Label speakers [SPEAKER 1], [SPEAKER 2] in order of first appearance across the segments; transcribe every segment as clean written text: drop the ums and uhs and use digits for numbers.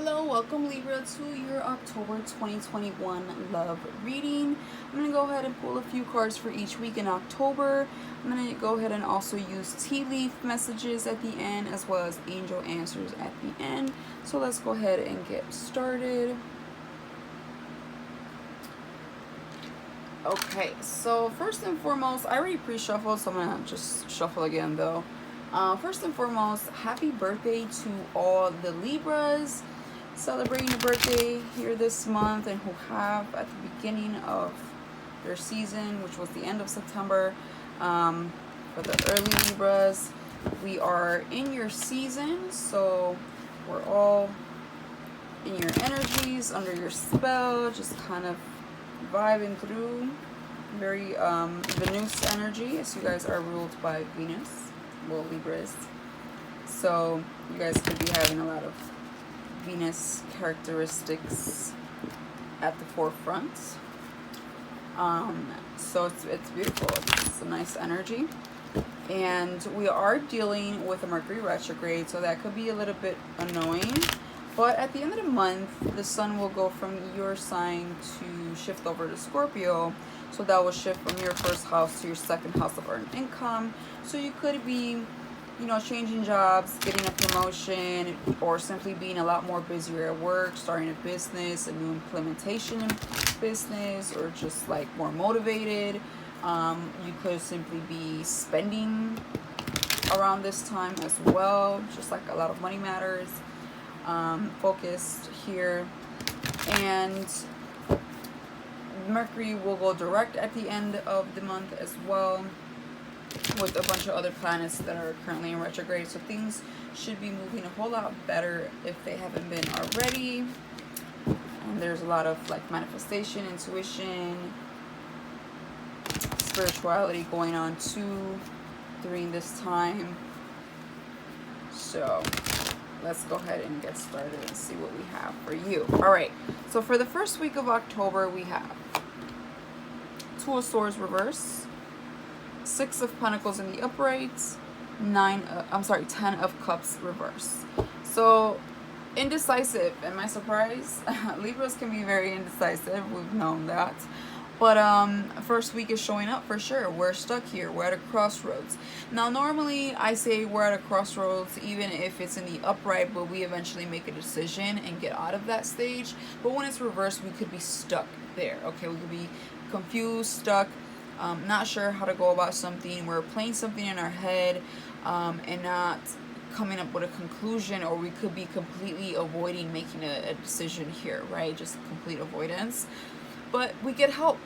[SPEAKER 1] Hello, welcome Libra to your October 2021 love reading. I'm going to go ahead and pull a few cards for each week in October. I'm going to go ahead and also use tea leaf messages at the end as well as angel answers at the end. So let's go ahead and get started. Okay, so first and foremost, I already pre-shuffled, so I'm going to just shuffle again though. First and foremost, happy birthday to all the Libras celebrating a birthday here this month and who have at the beginning of their season, which was the end of September. For the early Libras, we are in your season, so we're all in your energies, under your spell, just kind of vibing through. Very Venus energy, as you guys are ruled by Venus. Well, Libras. So you guys could be having a lot of Venus characteristics at the forefront. So it's beautiful. It's a nice energy. And we are dealing with a Mercury retrograde, so that could be a little bit annoying. But at the end of the month, the sun will go from your sign to shift over to Scorpio. So that will shift from your first house to your second house of earned income. So you could be, changing jobs, getting a promotion, or simply being a lot more busier at work, starting a business, a new implementation in business, or just like more motivated. You could simply be spending around this time as well, just like a lot of money matters. Focused here, and Mercury will go direct at the end of the month as well, with a bunch of other planets that are currently in retrograde. So things should be moving a whole lot better if they haven't been already. And there's a lot of like manifestation, intuition, spirituality going on too during this time. So let's go ahead and get started and see what we have for you. All right, so for the first week of October, we have Two of Swords reverse, Six of Pentacles in the upright, 10 of Cups reverse. So indecisive. Am I surprised? Libras can be very indecisive. We've known that. But first week is showing up for sure. We're stuck here. We're at a crossroads. Now, normally I say we're at a crossroads even if it's in the upright, but we eventually make a decision and get out of that stage. But when it's reversed, we could be stuck there. Okay, we could be confused, stuck, not sure how to go about something. We're playing something in our head and not coming up with a conclusion, or we could be completely avoiding making a decision here, right? Just complete avoidance. But we get help.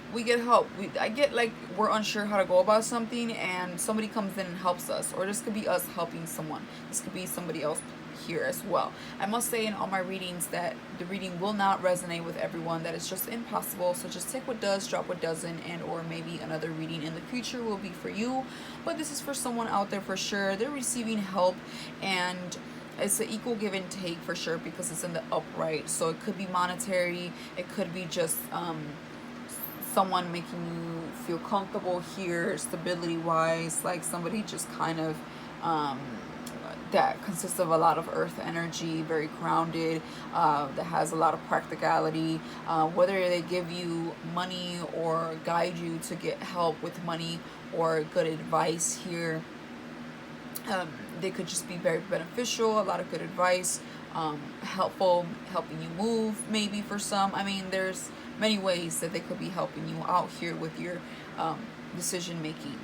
[SPEAKER 1] I get like we're unsure how to go about something and somebody comes in and helps us. Or this could be us helping someone. This could be somebody else here as well. I must say in all my readings that the reading will not resonate with everyone. That is just impossible. So just take what does, drop what doesn't, and or maybe another reading in the future will be for you. But this is for someone out there for sure. They're receiving help, and it's an equal give and take for sure because it's in the upright. So it could be monetary. It could be just someone making you feel comfortable here, stability wise, like somebody just kind of that consists of a lot of earth energy, very grounded, that has a lot of practicality. Whether they give you money or guide you to get help with money or good advice here, they could just be very beneficial, a lot of good advice, helpful, helping you move maybe for some. I mean, there's many ways that they could be helping you out here with your decision making.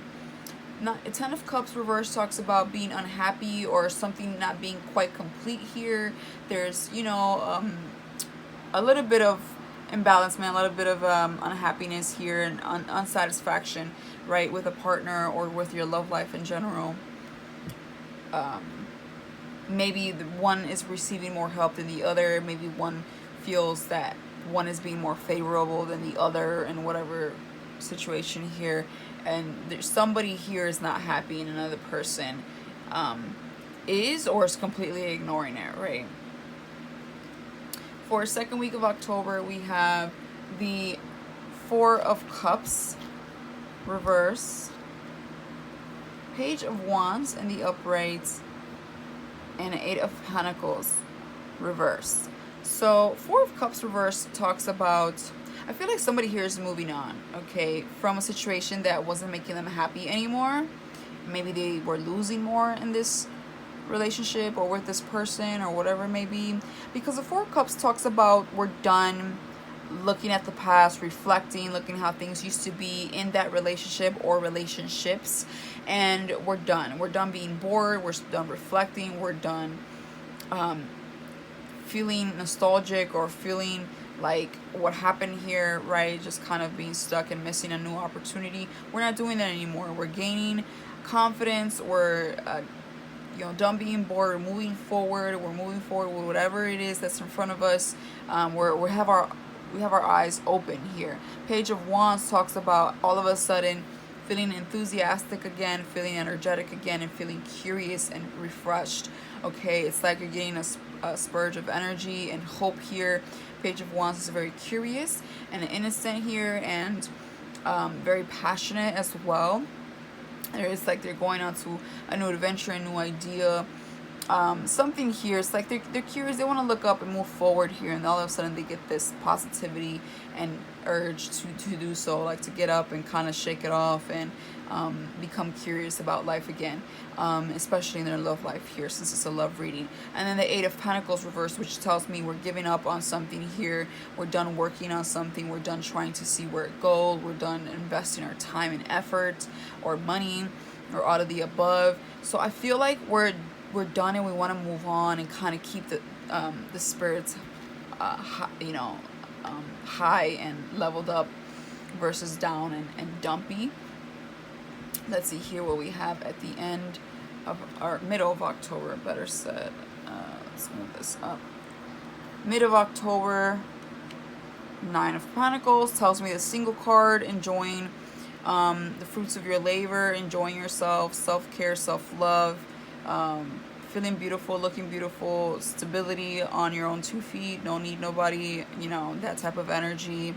[SPEAKER 1] Not, 10 of Cups reverse talks about being unhappy or something not being quite complete here. There's, a little bit of imbalancement, a little bit of unhappiness here and unsatisfaction, right, with a partner or with your love life in general. Maybe the one is receiving more help than the other. Maybe one feels that one is being more favorable than the other in whatever situation here, and there's somebody here is not happy and another person is or is completely ignoring it, right? For second week of October, we have the Four of Cups reverse, Page of Wands in the upright, and 8 of Pentacles reversed. So Four of Cups reverse talks about, I feel like somebody here is moving on, okay, from a situation that wasn't making them happy anymore. Maybe they were losing more in this relationship or with this person or whatever it may be. Because the Four of Cups talks about we're done looking at the past, reflecting, looking how things used to be in that relationship or relationships, and we're done. We're done being bored. We're done reflecting. We're done feeling nostalgic or feeling like what happened here, right? Just kind of being stuck and missing a new opportunity. We're not doing that anymore. We're gaining confidence. We're done being bored. We're moving forward. We're moving forward with whatever it is that's in front of us. We have our eyes open here. Page of Wands talks about all of a sudden feeling enthusiastic again, feeling energetic again, and feeling curious and refreshed. Okay, it's like you're getting a spurge of energy and hope here. Page of Wands is very curious and innocent here, and very passionate as well. It's like they're going on to a new adventure, a new idea. Something here, it's like they're curious, they want to look up and move forward here, and all of a sudden they get this positivity and urge to do so, like to get up and kind of shake it off and become curious about life again, especially in their love life here, since it's a love reading. And then the Eight of Pentacles reversed, which tells me we're giving up on something here. We're done working on something. We're done trying to see where it goes. We're done investing our time and effort or money or all of the above. So I feel like we're done and we want to move on and kind of keep the spirits high and leveled up versus down and dumpy. Let's see here what we have at the end of our middle of October, better said. Let's move this up. Mid of October, Nine of Pentacles tells me the single card, enjoying the fruits of your labor, enjoying yourself, self-care, self-love, feeling beautiful, looking beautiful, stability on your own 2 feet, don't need nobody, that type of energy.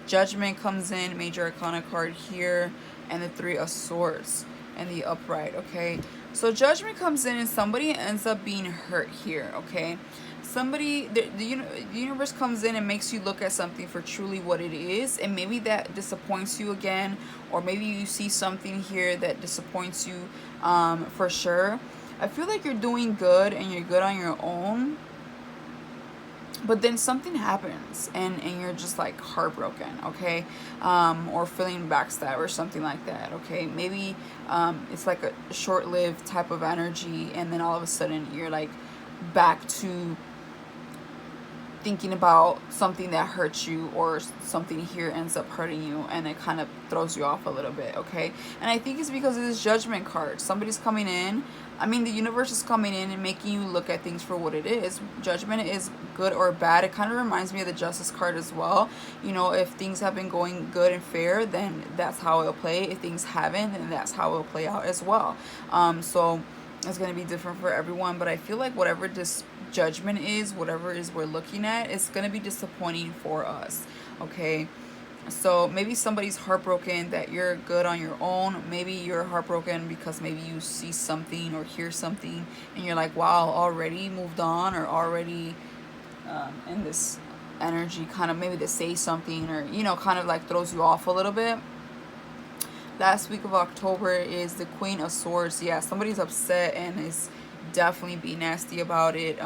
[SPEAKER 1] Judgment comes in, major arcana card here, and the Three of Swords and the upright, okay? So Judgment comes in and somebody ends up being hurt here, okay? The universe comes in and makes you look at something for truly what it is, and maybe that disappoints you again, or maybe you see something here that disappoints you for sure. I feel like you're doing good and you're good on your own, but then something happens and you're just like heartbroken, okay? Or feeling backstab or something like that, okay? Maybe it's like a short-lived type of energy, and then all of a sudden you're like back to thinking about something that hurts you, or something here ends up hurting you, and it kind of throws you off a little bit, okay? And I think it's because of this Judgment card. Somebody's coming in. I mean, the universe is coming in and making you look at things for what it is. Judgment is good or bad. It kind of reminds me of the Justice card as well. If things have been going good and fair, then that's how it'll play. If things haven't, then that's how it'll play out as well. So it's going to be different for everyone, but I feel like whatever this Judgment is, whatever it is we're looking at, it's going to be disappointing for us, okay? So maybe somebody's heartbroken that you're good on your own. Maybe you're heartbroken because maybe you see something or hear something and you're like, wow, already moved on, or already in this energy, kind of maybe to say something, or kind of like throws you off a little bit. Last week of October is the Queen of Swords. Yeah, somebody's upset and is definitely being nasty about it.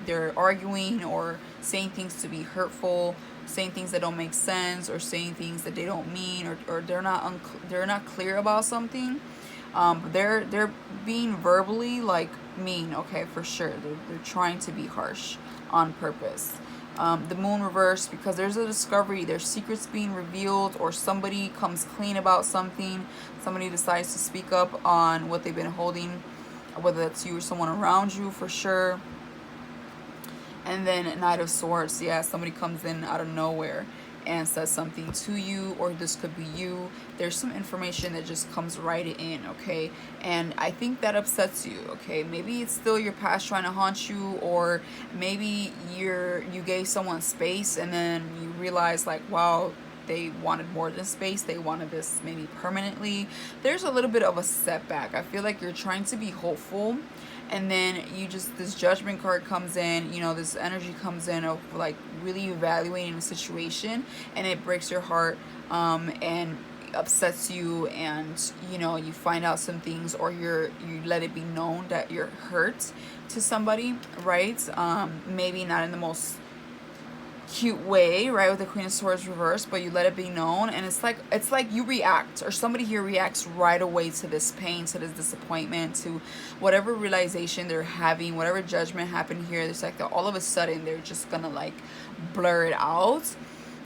[SPEAKER 1] They're arguing or saying things to be hurtful, saying things that don't make sense, or saying things that they don't mean, or they're not clear about something. They're being verbally like mean, okay, for sure. They're trying to be harsh on purpose. The Moon reversed because there's a discovery, there's secrets being revealed, or somebody comes clean about something. Somebody decides to speak up on what they've been holding, whether that's you or someone around you, for sure. And then Knight of Swords, yeah, somebody comes in out of nowhere and says something to you, or this could be you. There's some information that just comes right in, okay? And I think that upsets you, okay? Maybe it's still your past trying to haunt you, or maybe you gave someone space and then you realize like, wow, they wanted more than space. They wanted this maybe permanently. There's a little bit of a setback. I feel like you're trying to be hopeful and then you just, this judgment card comes in, you know, this energy comes in of like really evaluating the situation, and it breaks your heart, and upsets you, and you know, you find out some things, or you let it be known that you're hurt to somebody, right? Maybe not in the most cute way, right, with the Queen of Swords reversed, but you let it be known, and it's like you react, or somebody here reacts right away to this pain, to this disappointment, to whatever realization they're having, whatever judgment happened here. It's like all of a sudden they're just gonna like blur it out,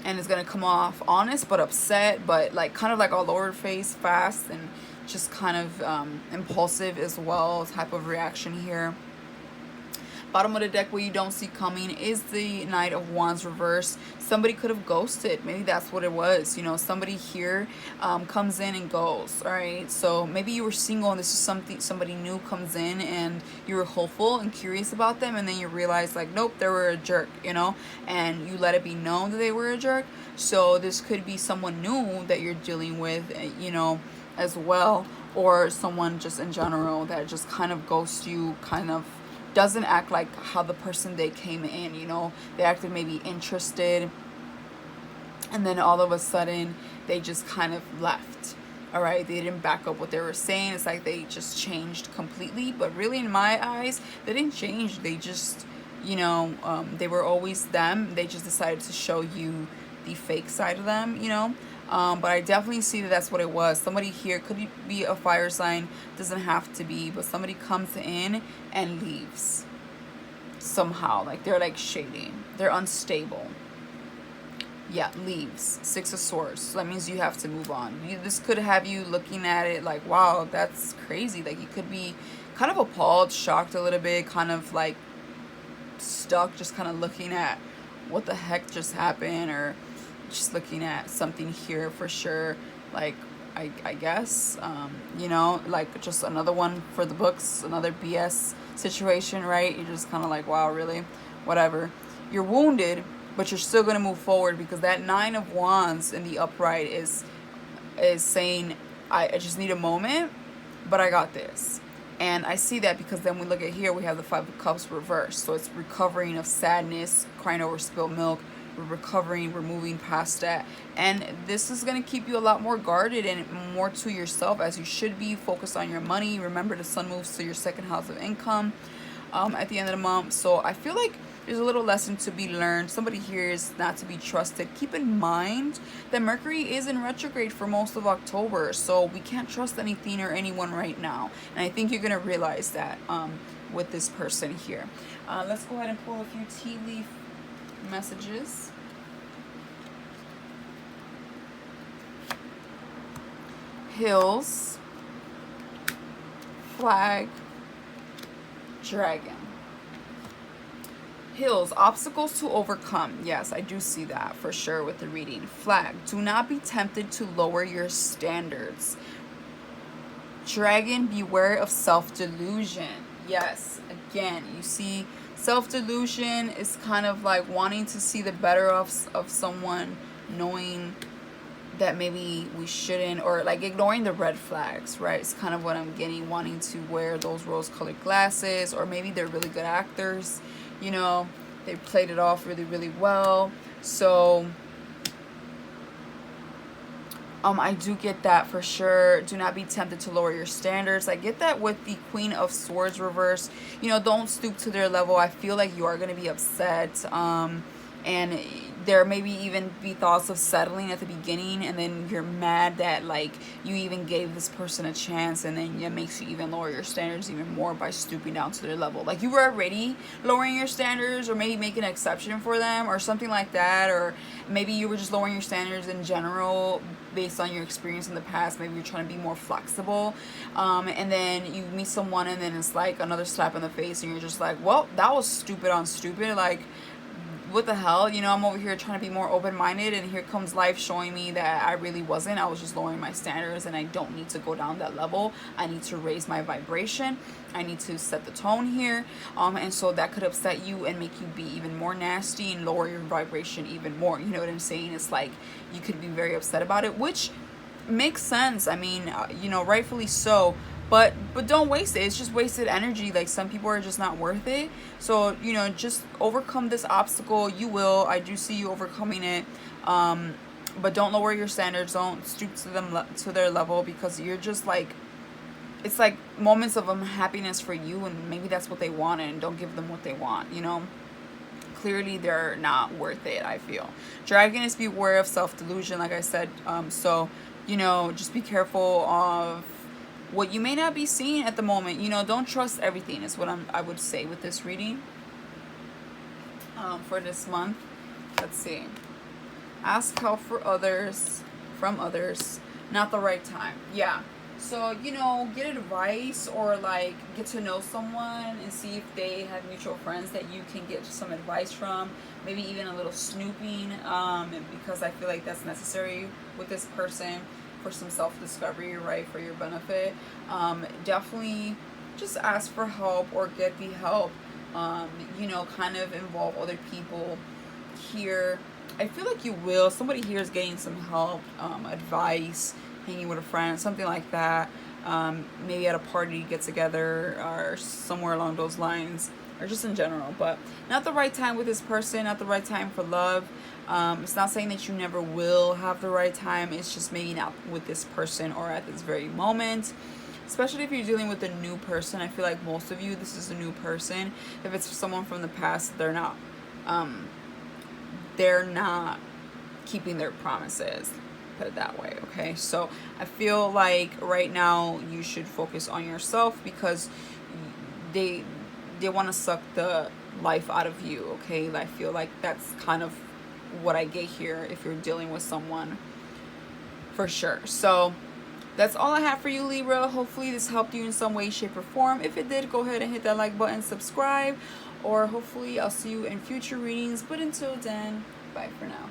[SPEAKER 1] and it's gonna come off honest but upset, but like kind of like all over the face, fast, and just kind of impulsive as well type of reaction here. Bottom of the deck, what you don't see coming is the Knight of Wands reverse. Somebody could have ghosted. Maybe that's what it was. You know, somebody here comes in and goes. All right. So maybe you were single and this is somebody new comes in and you were hopeful and curious about them, and then you realize like, nope, they were a jerk, you know, and you let it be known that they were a jerk. So this could be someone new that you're dealing with, you know, as well, or someone just in general that just kind of ghosts you, kind of doesn't act like how the person they came in, you know, they acted maybe interested, and then all of a sudden they just kind of left. All right, they didn't back up what they were saying. It's like they just changed completely, but really in my eyes they didn't change. They just, you know, they were always them. They just decided to show you the fake side of them, you know. But I definitely see that that's what it was. Somebody here could be a fire sign, doesn't have to be, but somebody comes in and leaves somehow. Like they're like shading, they're unstable. Yeah, leaves. Six of Swords. So that means you have to move on. This could have you looking at it like, wow, that's crazy. Like you could be kind of appalled, shocked a little bit, kind of like stuck, just kind of looking at what the heck just happened, or just looking at something here for sure. Like I guess you know, like just another one for the books, another BS situation, right? You're just kind of like, wow, really, whatever. You're wounded, but you're still going to move forward, because that Nine of Wands in the upright is saying, I just need a moment, but I got this. And I see that because then we look at here, we have the Five of Cups reversed. So it's recovering of sadness, crying over spilled milk. We're recovering, we're moving past that. And this is going to keep you a lot more guarded and more to yourself, as you should be. Focused on your money. Remember, the sun moves to your second house of income at the end of the month. So I feel like there's a little lesson to be learned. Somebody here is not to be trusted. Keep in mind that Mercury is in retrograde for most of October, so we can't trust anything or anyone right now. And I think you're going to realize that with this person here. Let's go ahead and pull a few tea leaf messages. Hills, flag, dragon. Hills, obstacles to overcome. Yes, I do see that for sure with the reading. Flag, do not be tempted to lower your standards. Dragon, beware of self-delusion. Yes, again, you see self-delusion is kind of like wanting to see the better of someone, knowing that maybe we shouldn't, or like ignoring the red flags, right? It's kind of what I'm getting, wanting to wear those rose-colored glasses, or maybe they're really good actors, you know, they played it off really, really well. So I do get that for sure. Do not be tempted to lower your standards. I get that with the Queen of Swords reverse. You know, don't stoop to their level. I feel like you are going to be upset. And there maybe even be thoughts of settling at the beginning, and then you're mad that like you even gave this person a chance, and then it makes you even lower your standards even more by stooping down to their level. Like you were already lowering your standards, or maybe making an exception for them or something like that, or maybe you were just lowering your standards in general based on your experience in the past. Maybe you're trying to be more flexible, and then you meet someone and then it's like another slap in the face, and you're just like, well, that was stupid on stupid. Like, what the hell, you know, I'm over here trying to be more open-minded, and here comes life showing me that I really wasn't. I was just lowering my standards, and I don't need to go down that level. I need to raise my vibration. I need to set the tone here, and so that could upset you and make you be even more nasty and lower your vibration even more. You know what I'm saying? It's like you could be very upset about it, which makes sense. I mean, you know, rightfully so. but don't waste it. It's just wasted energy. Like, some people are just not worth it. So, you know, just overcome this obstacle. You will. I do see you overcoming it. But don't lower your standards. Don't stoop to them, to their level, because you're just like, it's like moments of unhappiness for you, and maybe that's what they want, and don't give them what they want, you know. Clearly they're not worth it, I feel. Dragon is beware of self-delusion, like I said. So, you know, just be careful of what you may not be seeing at the moment. You know, don't trust everything is what I would say with this reading. For this month, let's see. Ask help from others, not the right time. Yeah. So, you know, get advice, or like get to know someone and see if they have mutual friends that you can get some advice from. Maybe even a little snooping, because I feel like that's necessary with this person for some self-discovery, right, for your benefit. Definitely just ask for help or get the help. You know, kind of involve other people here. I feel like you will. Somebody here is getting some help, advice, hanging with a friend, something like that. Maybe at a party, get together, or somewhere along those lines, or just in general. But not the right time with this person, not the right time for love. It's not saying that you never will have the right time. It's just maybe not with this person or at this very moment. Especially if you're dealing with a new person. I feel like most of you, this is a new person. If it's someone from the past, they're not keeping their promises, put it that way. Okay, so I feel like right now you should focus on yourself, because they want to suck the life out of you. Okay, I feel like that's kind of what I get here if you're dealing with someone, for sure. So that's all I have for you, Libra. Hopefully this helped you in some way, shape, or form. If it did, go ahead and hit that like button, subscribe, or hopefully I'll see you in future readings. But until then, bye for now.